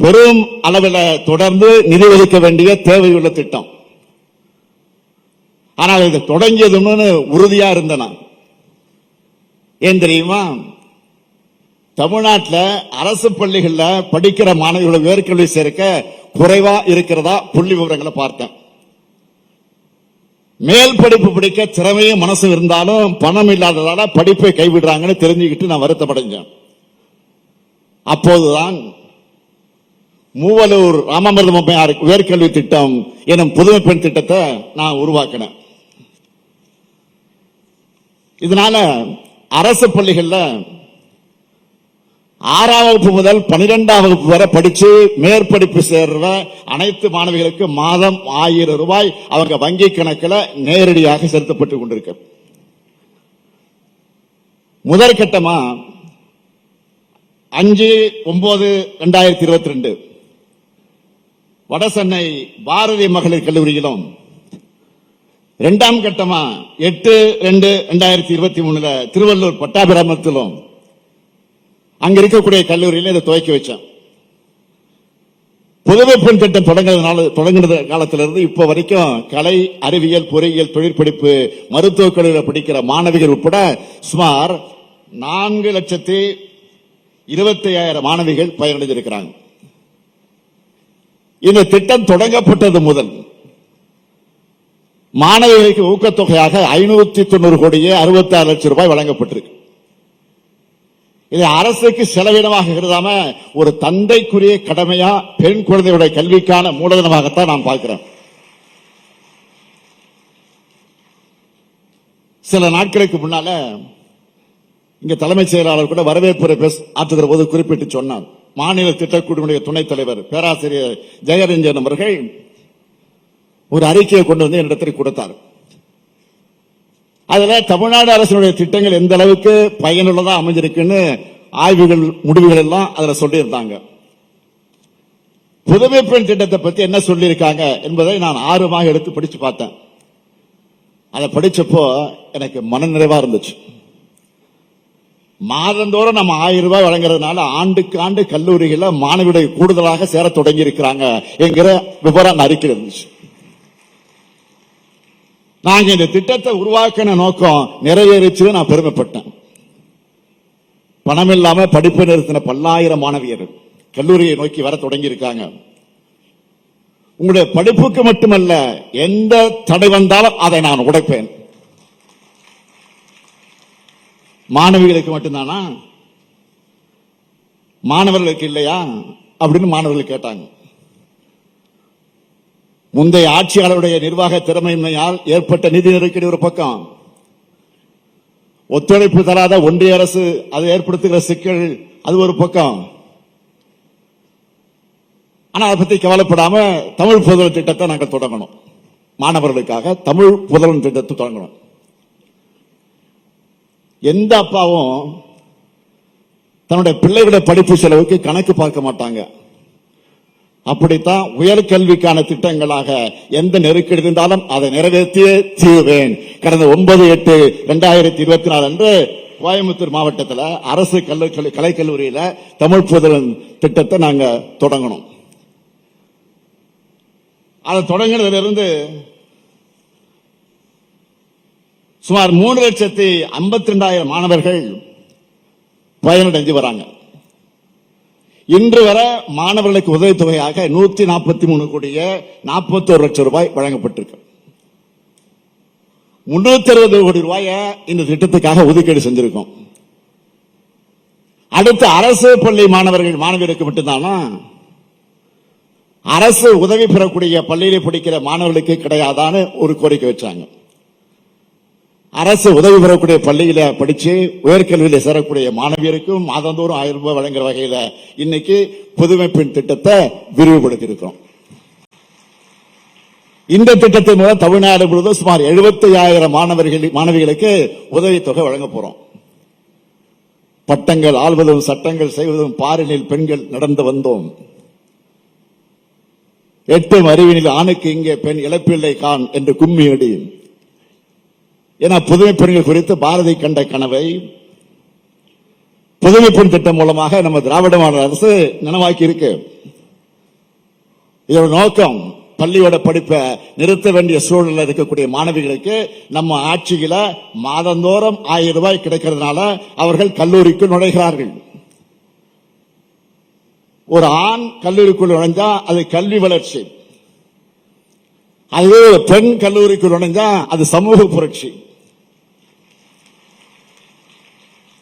பெரும் அளவில் தொடர்ந்து நிதி ஒதுக்க வேண்டிய தேவையுள்ள திட்டம். ஆனால் இது தொடங்கியதுன்னு உறுதியா இருந்தன. ஏன் தெரியுமா? தமிழ்நாட்டில் அரசு பள்ளிகளில் படிக்கிற மாணவர்களை உயர்கல்வி சேர்க்க குறைவா இருக்கிறதா புள்ளி விவரங்களை பார்த்தேன். மேல் படிப்பு படிக்க திறமையும் மனசு இருந்தாலும் பணம் இல்லாததால படிப்பை கைவிடுறாங்கன்னு தெரிஞ்சுக்கிட்டு நான் வருத்தப்படைஞ்சேன். அப்போதுதான் மூவலூர் ராமமிர்தம் அம்மையார் உயர்கல்வி திட்டம் எனும் புதுமை பெண் திட்டத்தை நான் உருவாக்கினேன். இதனால அரசு பள்ளிகள்ல 6ஆம் வகுப்பு முதல் 12ஆம் வகுப்பு வரை படிச்சு மேற்படிப்பு சேர்ற அனைத்து மாணவிகளுக்கு மாதம் 1000 ரூபாய் அவங்க வங்கி கணக்கில் நேரடியாக செலுத்தப்பட்டு கொண்டிருக்கு. முதற்கட்டமா 5/9/2022 வடசென்னை பாரதி மகளிர் கல்லூரியிலும், 2ஆம் கட்டமா 8/2/2023 திருவள்ளூர் பட்டாபிராமத்திலும் அங்க இருக்கக்கூடிய கல்லூரியில் இதை துவக்கி வச்சேன். புதுமை பெண் திட்டம் தொடங்கின காலத்திலிருந்து இப்ப வரைக்கும் கலை, அறிவியல், பொறியியல், தொழிற்படிப்பு, மருத்துவக் கல்லூரியில் படிக்கிற மாணவிகள் உட்பட சுமார் 4,25,000 மாணவிகள் பயனடைந்திருக்கிறாங்க. இந்த திட்டம் தொடங்கப்பட்டது முதல் மாணவிகளுக்கு ஊக்கத்தொகையாக 590 கோடியே 66 லட்சம் ரூபாய் வழங்கப்பட்டிருக்கு. இது அரசுக்கு செலவினமாக கருதாம ஒரு தந்தைக்குரிய கடமையா பெண் குழந்தையுடைய கல்விக்கான மூலதனமாகத்தான் நான் பார்க்கிறேன். சில நாட்களுக்கு முன்னால இங்க தலைமைச் செயலாளர் கூட வரவேற்புரை ஆற்றுகிற போது குறிப்பிட்டு சொன்னார். மாநில திட்டக்குழுவுடைய துணைத் தலைவர் பேராசிரியர் ஜெயரஞ்சன் அவர்கள் ஒரு அறிக்கையை கொண்டு வந்து என்னிடத்தில் கொடுத்தார். அதுல தமிழ்நாடு அரசினுடைய திட்டங்கள் எந்த அளவுக்கு பயனுள்ளதா அமைஞ்சிருக்குன்னு ஆய்வுகள் முடிவுகள் எல்லாம் அதுல சொல்லியிருந்தாங்க. புதுமை பெண் திட்டத்தை பத்தி என்ன சொல்லியிருக்காங்க என்பதை நான் ஆர்வமாக எடுத்து படிச்சு பார்த்தேன். அதை படிச்சப்போ எனக்கு மனநிறைவா இருந்துச்சு. மாதந்தோறும் நம்ம 1000 ரூபாய் வழங்குறதுனால ஆண்டுக்கு ஆண்டு கல்லூரிகளை மாணவிகள் கூடுதலாக சேர தொடங்கி இருக்கிறாங்க என்கிற விவரம் அறிக்கை இருந்துச்சு. நாங்க இந்த திட்டத்தை உருவாக்கின நோக்கம் நிறைவேறிச்சு நான் பெருமைப்பட்டேன். பணம் இல்லாம படிப்பு நிறுத்தின பல்லாயிரம் மாணவியர்கள் கல்லூரியை நோக்கி வர தொடங்கி இருக்காங்க. உங்களுடைய படிப்புக்கு மட்டுமல்ல, எந்த தடை வந்தாலும் அதை நான் உடைப்பேன். மாணவிகளுக்கு மட்டும்தானா, மாணவர்களுக்கு இல்லையா அப்படின்னு மாணவர்கள் கேட்டாங்க. முந்தைய ஆட்சியாளருடைய நிர்வாக திறமையின்மையால் ஏற்பட்ட நிதி நெருக்கடி ஒரு பக்கம், ஒத்துழைப்பு தராத ஒன்றிய அரசு அது ஏற்படுத்துகிற சிக்கல் அது ஒரு பக்கம். ஆனா அதை பத்தி கவலைப்படாம தமிழ் புதல்வன் திட்டத்தை நாங்கள் தொடங்கணும். மாணவர்களுக்காக தமிழ் புதல்வன் திட்டத்தை தொடங்கணும். எந்த அப்பாவும் தன்னுடைய பிள்ளைகளுடைய படிப்பு செலவுக்கு கணக்கு பார்க்க மாட்டாங்க. அப்படித்தான் உயர்கல்விக்கான திட்டங்களாக எந்த நெருக்கடி இருந்தாலும் அதை நிறைவேற்றியே தீர்வேன். கடந்த 9/8/2024 அன்று கோயம்புத்தூர் மாவட்டத்தில் அரசு கலைக்கல்லூரியில தமிழ் புதல்வன் திட்டத்தை நாங்க தொடங்கணும். அதை தொடங்கினதிலிருந்து சுமார் 3,52,000 மாணவர்கள் பயனடைஞ்சு வராங்க. இன்று வரை மாணவர்களுக்கு உதவித்தொகையாக 143 கோடியே 41 லட்சம் ரூபாய் வழங்கப்பட்டிருக்கு. 360 கோடி ரூபாயை இந்த திட்டத்துக்காக ஒதுக்கீடு செஞ்சிருக்கோம். அடுத்து அரசு பள்ளி மாணவியருக்கு மட்டும்தானா, அரசு உதவி பெறக்கூடிய பள்ளியிலே படிக்கிற மாணவர்களுக்கு கிடையாதான்னு ஒரு கோரிக்கை வச்சாங்க. அரசு உதவி பெறக்கூடிய பள்ளியில படிச்சு உயர்கல்வியில சேரக்கூடிய மாணவியருக்கும் மாதந்தோறும் 1000 ரூபாய் வழங்குற வகையில இன்னைக்கு புதுமை பெண் திட்டத்தை விரிவுபடுத்தி இருக்கிறோம். இந்த திட்டத்தின் மூலம் தமிழ்நாடு முழுவதும் சுமார் 75,000 மாணவிகளுக்கு உதவித்தொகை வழங்க போறோம். பட்டங்கள் ஆள்வதும் சட்டங்கள் செய்வதும் பாரினில் பெண்கள் நடந்து வந்தோம். 8 அறிவினில் ஆணுக்கு இங்கே பெண் இழப்பில்லை கான் என்று கும்மியடி என புதுமை பெண்கள் குறித்து பாரதி கண்ட கனவை புதுமை பெண் திட்டம் மூலமாக நம்ம திராவிட மாடல் அரசு நனவாக்கி இருக்கு. இதோட நோக்கம் பள்ளியோட படிப்பை நிறுத்த வேண்டிய சூழலில் இருக்கக்கூடிய மாணவிகளுக்கு நம்ம ஆட்சியில மாதந்தோறும் 1000 ரூபாய் கிடைக்கிறதுனால அவர்கள் கல்லூரிக்கு நுழைகிறார்கள். ஒரு ஆண் கல்லூரிக்குள் நுழைஞ்சா அது கல்வி வளர்ச்சி, அதுவே ஒரு பெண் கல்லூரிக்குள் நுழைஞ்சா அது சமூக புரட்சி.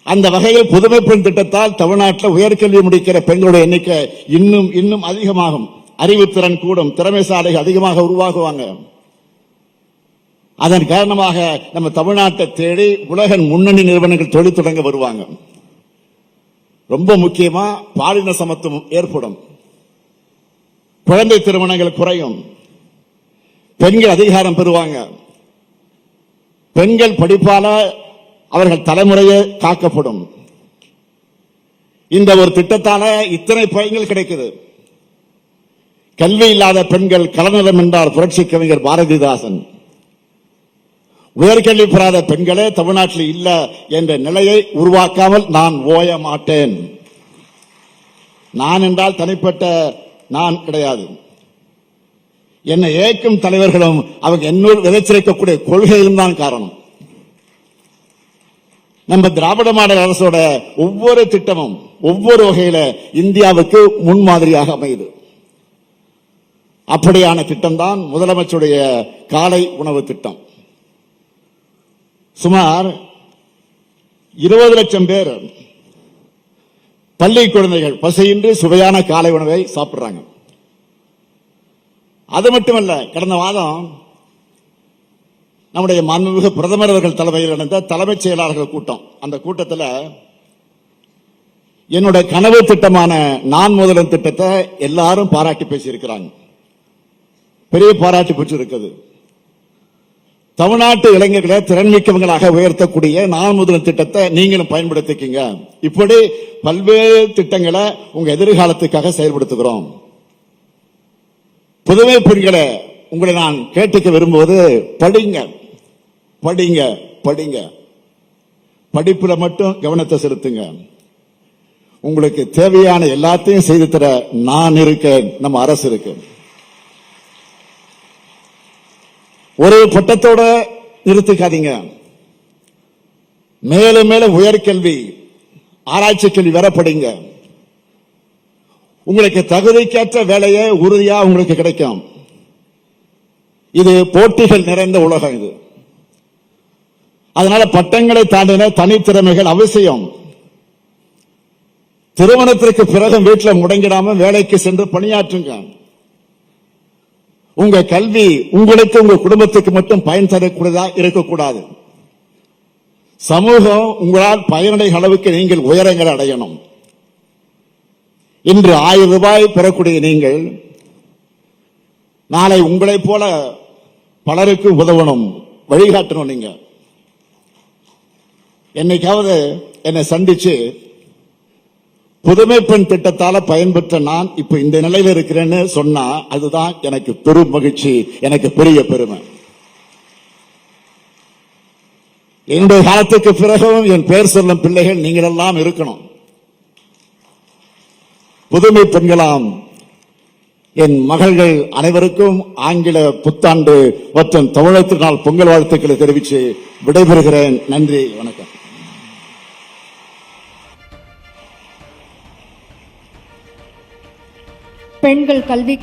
அந்த வகையில் புதுமை பெண் திட்டத்தால் தமிழ்நாட்டில் உயர்கல்வி முடிக்கிற பெண்களுடைய எண்ணிக்கை இன்னும் அதிகமாகும். அறிவுத்திறன் கூடும், திறமைசாலிகள் அதிகமாக உருவாகுவாங்க. அதன் காரணமாக நம்ம தமிழ்நாட்டை தேடி உலக முன்னணி நிறுவனங்கள் தொழில் தொடங்க வருவாங்க. ரொம்ப முக்கியமா பாலின சமத்துவம் ஏற்படும், குழந்தை திருமணங்கள் குறையும், பெண்கள் அதிகாரம் பெறுவாங்க, பெண்கள் படிப்பால அவர்கள் தலைமுறையே காக்கப்படும். இந்த ஒரு திட்டத்தால இத்தனை பயன்கள் கிடைக்குது. கல்வி இல்லாத பெண்கள் கலநலம் என்றார் புரட்சி கவிஞர் பாரதிதாசன். உயர்கல்வி பெறாத பெண்களே தமிழ்நாட்டில் இல்ல என்ற நிலையை உருவாக்காமல் நான் ஓய மாட்டேன். நான் என்றால் தனிப்பட்ட நான் கிடையாது. என்னை ஏற்கும் தலைவர்களும் அவங்க என்னோடு விதைச்சிருக்கக்கூடிய கொள்கையிலும் தான் காரணம். நம்ம திராவிட மாடல் அரசோட ஒவ்வொரு திட்டமும் ஒவ்வொரு வகையில இந்தியாவுக்கு முன்மாதிரியாக அமையுது. அப்படியான திட்டம் தான் முதலமைச்சருடைய காலை உணவு திட்டம். சுமார் 20 லட்சம் பேர் பள்ளி குழந்தைகள் பசியின்றி சுவையான காலை உணவை சாப்பிடுறாங்க. அது மட்டுமல்ல, கடந்த மாதம் நம்முடைய மாண்புமிகு பிரதமர் அவர்கள் தலைமையில் நடந்த தலைமைச் செயலாளர்கள் கூட்டம். அந்த கூட்டத்தில் என்னுடைய கனவு திட்டமான நான் முதல்வன் திட்டத்தை எல்லாரும் பாராட்டி பேசியிருக்கிறாங்க. பெரிய பாராட்டு பெற்றிருக்கிறது. தமிழ்நாட்டு இளைஞர்களை திறன்மிக்கவங்களாக உயர்த்தக்கூடிய நான் முதல்வன் திட்டத்தை நீங்களும் பயன்படுத்திக்கீங்க. இப்படி பல்வேறு திட்டங்களை உங்க எதிர்காலத்துக்காக செயல்படுத்துகிறோம். புதுமை பெண்களை உங்களை நான் கேட்டுக்க விரும்புவது, படிங்க படிங்க படிங்க, படிப்புல மட்டும் கவனத்தை செலுத்துங்க. உங்களுக்கு தேவையான எல்லாத்தையும் செய்து தர நான் இருக்கேன், நம்ம அரசு இருக்கு. ஒரு பட்டத்தோட நிறுத்திக்காதீங்க. மேலும் மேலும் உயர்கல்வி ஆராய்ச்சி கல்வி வர படிங்க. உங்களுக்கு தகுதிக்கேற்ற வேலையை உறுதியா உங்களுக்கு கிடைக்கும். இது போட்டிகள் நிறைந்த உலகம் இது. அதனால பட்டங்களை தாண்டின தனித்திறமைகள் அவசியம். திருமணத்திற்கு பிறகு வீட்டில் முடங்கிடாம வேலைக்கு சென்று பணியாற்றுங்க. உங்க கல்வி உங்களுக்கு உங்க குடும்பத்துக்கு மட்டும் பயன் தரக்கூடியதா இருக்கக்கூடாது. சமூகம் உங்களால் பயனடைய அளவுக்கு நீங்கள் உயரங்களை அடையணும். இன்று 1000 ரூபாய் பெறக்கூடிய நீங்கள் நாளை உங்களை போல பலருக்கு உதவணும், வழிகாட்டணும். நீங்க என்னைக்காவது என்னை சந்திச்சு புதுமை பெண் திட்டத்தால பயன்பெற்ற நான் இப்ப இந்த நிலையில இருக்கிறேன்னு சொன்னா அதுதான் எனக்கு பெரும் மகிழ்ச்சி, எனக்கு பெரிய பெருமை. என்னுடைய காலத்துக்கு பிறகும் என் பெயர் சொல்லும் பிள்ளைகள் நீங்கள் எல்லாம் இருக்கணும். புதுமை பெண்களாம் என் மகள்கள் அனைவருக்கும் ஆங்கில புத்தாண்டு மற்றும் தமிழர் திருநாள் பொங்கல் வாழ்த்துக்களை தெரிவித்து விடைபெறுகிறேன். நன்றி, வணக்கம். பெண்கள் கல்வி